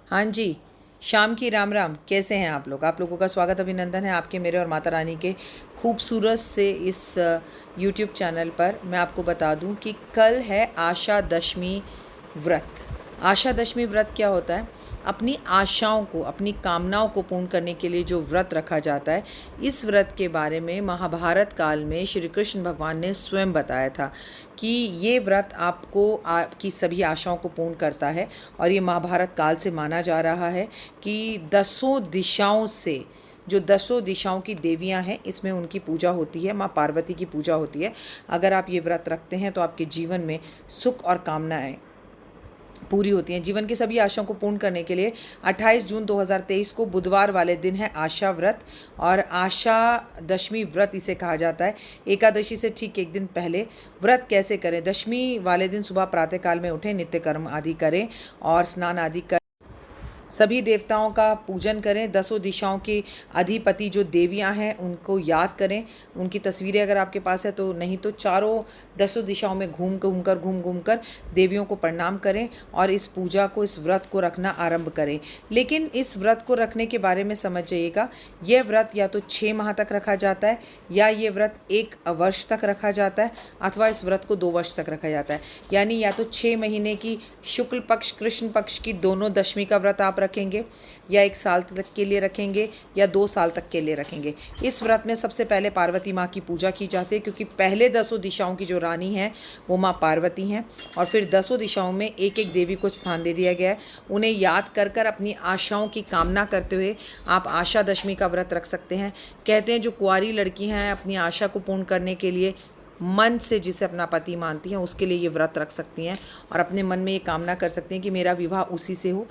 हाँ जी, शाम की राम राम। कैसे हैं आप लोग? आप लोगों का स्वागत अभिनंदन है आपके, मेरे और माता रानी के खूबसूरत से इस यूट्यूब चैनल पर। मैं आपको बता दूं कि कल है आशा दशमी व्रत। आशा दशमी व्रत क्या होता है? अपनी आशाओं को, अपनी कामनाओं को पूर्ण करने के लिए जो व्रत रखा जाता है, इस व्रत के बारे में महाभारत काल में श्री कृष्ण भगवान ने स्वयं बताया था कि ये व्रत आपको आपकी सभी आशाओं को पूर्ण करता है। और ये महाभारत काल से माना जा रहा है कि दसों दिशाओं से, जो दसों दिशाओं की देवियां हैं, इसमें उनकी पूजा होती है, माँ पार्वती की पूजा होती है। अगर आप ये व्रत रखते हैं तो आपके जीवन में सुख और कामनाएं पूरी होती हैं। जीवन की सभी आशाओं को पूर्ण करने के लिए 28 जून 2023 को बुधवार वाले दिन है आशा व्रत, और आशा दशमी व्रत इसे कहा जाता है। एकादशी से ठीक एक दिन पहले व्रत कैसे करें? दशमी वाले दिन सुबह प्रातःकाल में उठें, नित्य कर्म आदि करें और स्नान आदि करें, सभी देवताओं का पूजन करें, दसों दिशाओं की अधिपति जो देवियां हैं उनको याद करें। उनकी तस्वीरें अगर आपके पास है तो, नहीं तो चारों दसों दिशाओं में घूम घूम कर देवियों को प्रणाम करें और इस पूजा को, इस व्रत को रखना आरंभ करें। लेकिन इस व्रत को रखने के बारे में समझ जाइएगा, यह व्रत या तो 6 माह तक रखा जाता है, या ये व्रत 1 वर्ष तक रखा जाता है, अथवा इस व्रत को 2 वर्ष तक रखा जाता है। यानी या तो 6 महीने की शुक्ल पक्ष कृष्ण पक्ष की दोनों दशमी का व्रत आप रखेंगे, या 1 साल तक के लिए रखेंगे, या 2 साल तक के लिए रखेंगे। इस व्रत में सबसे पहले पार्वती माँ की पूजा की जाती है, क्योंकि पहले दसों दिशाओं की जो रानी है वो माँ पार्वती हैं, और फिर दसों दिशाओं में एक एक देवी को स्थान दे दिया गया है। उन्हें याद कर कर अपनी आशाओं की कामना करते हुए आप आशा दशमी का व्रत रख सकते हैं। कहते हैं जो कुंवारी लड़की हैं अपनी आशा को पूर्ण करने के लिए मन से जिसे अपना पति मानती हैं, उसके लिए ये व्रत रख सकती हैं और अपने मन में ये कामना कर सकती हैं कि मेरा विवाह उसी से हो,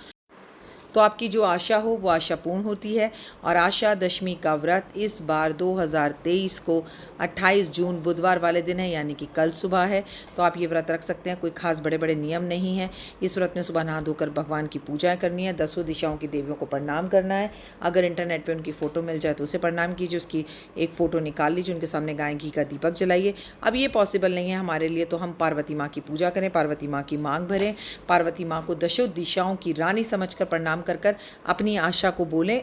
तो आपकी जो आशा हो वो आशा पूर्ण होती है। और आशा दशमी का व्रत इस बार 2023 को 28 जून बुधवार वाले दिन है, यानी कि कल सुबह है। तो आप ये व्रत रख सकते हैं। कोई खास बड़े बड़े नियम नहीं है। इस व्रत में सुबह नहा धोकर भगवान की पूजाएं करनी है, दसों दिशाओं की देवियों को प्रणाम करना है। अगर इंटरनेट पर उनकी फ़ोटो मिल जाए तो उसे प्रणाम कीजिए, उसकी एक फ़ोटो निकाल लीजिए, उनके सामने गाय घी का दीपक जलाइए। अब ये पॉसिबल नहीं है हमारे लिए, तो हम पार्वती माँ की पूजा करें, पार्वती माँ की मांग भरें, पार्वती माँ को दसों दिशाओं की रानी समझकर प्रणाम कर कर अपनी आशा को बोलें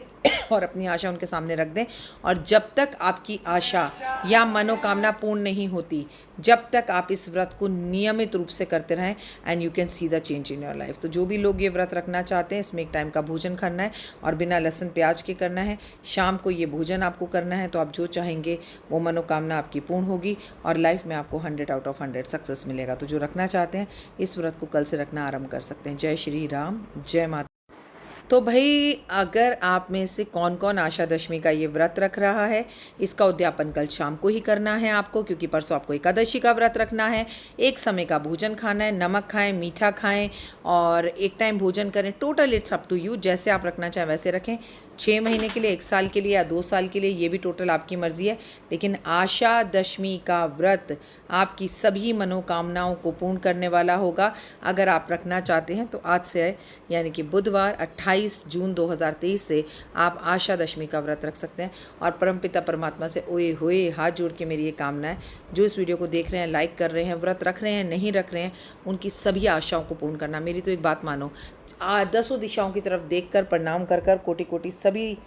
और अपनी आशा उनके सामने रख दें। और जब तक आपकी आशा या मनोकामना पूर्ण नहीं होती, जब तक आप इस व्रत को नियमित रूप से करते रहें, and you can see the change in your life. तो जो भी लोग ये व्रत रखना चाहते हैं, इसमें 1 टाइम का भोजन करना है और बिना लहसुन प्याज के करना है। शाम को ये भोजन आपको करना है, तो आप जो चाहेंगे वो मनोकामना आपकी पूर्ण होगी और लाइफ में आपको 100 आउट ऑफ 100 सक्सेस मिलेगा। तो जो रखना चाहते हैं इस व्रत को कल से रखना आरंभ कर सकते हैं। जय श्री राम, जय माता। तो भाई, अगर आप में से कौन कौन आशा दशमी का ये व्रत रख रहा है, इसका उद्यापन कल शाम को ही करना है आपको, क्योंकि परसों आपको एकादशी का व्रत रखना है। 1 समय का भोजन खाना है, नमक खाएं, मीठा खाएं और 1 टाइम भोजन करें। Total it's up to you, जैसे आप रखना चाहें वैसे रखें। 6 महीने के लिए, 1 साल के लिए या 2 साल के लिए, ये भी टोटल आपकी मर्जी है। लेकिन आशा दशमी का व्रत आपकी सभी मनोकामनाओं को पूर्ण करने वाला होगा। अगर आप रखना चाहते हैं तो आज से, यानी कि बुधवार 28 जून 2023 से आप आशा दशमी का व्रत रख सकते हैं। और परमपिता परमात्मा से ओए होए हाथ जोड़ के मेरी ये कामना है, जो इस वीडियो को देख रहे हैं, लाइक कर रहे हैं, व्रत रख रहे हैं, नहीं रख रहे हैं, उनकी सभी आशाओं को पूर्ण करना। मेरी तो एक बात मानो, दसों दिशाओं की तरफ देखकर प्रणाम कर कर कोटि कोटि सभी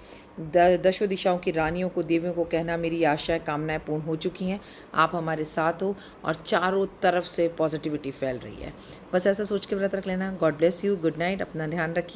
दसों दिशाओं की रानियों को, देवियों को कहना, मेरी आशाएं कामनाएं पूर्ण हो चुकी हैं, आप हमारे साथ हो और चारों तरफ से पॉजिटिविटी फैल रही है। बस ऐसा सोच के व्रत रख लेना। God bless you, good night, अपना ध्यान रखिए।